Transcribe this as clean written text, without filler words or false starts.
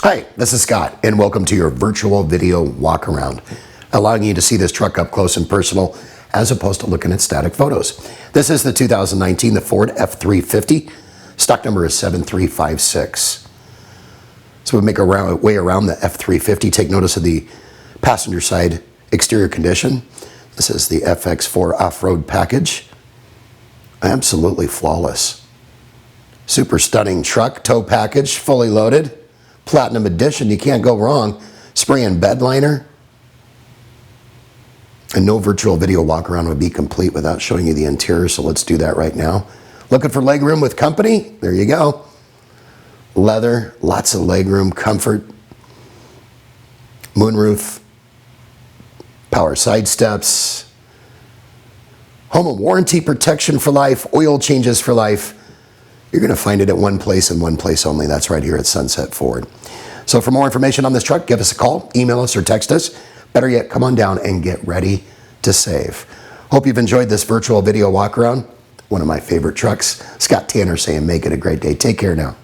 Hi, this is Scott, and welcome to your virtual video walk around, allowing you to see this truck up close and personal as opposed to looking at static photos. This is the 2019 the Ford F350. Stock number is 7356. So we make our way around the F350. Take notice of the passenger side exterior condition. This is the FX4 off-road package. Absolutely flawless. Super stunning truck, tow package, fully loaded. Platinum edition, you can't go wrong. Spray and bed liner. And no virtual video walk around would be complete without showing you the interior, so let's do that right now. Looking for legroom with company? There you go. Leather, lots of legroom, comfort. Moonroof. Power side steps. Home and warranty protection for life. Oil changes for life. You're going to find it at one place and one place only. That's right here at Sunset Ford. So for more information on this truck, give us a call, email us, or text us. Better yet, come on down and get ready to save. Hope you've enjoyed this virtual video walk around. One of my favorite trucks. Scott Tanner saying make it a great day. Take care now.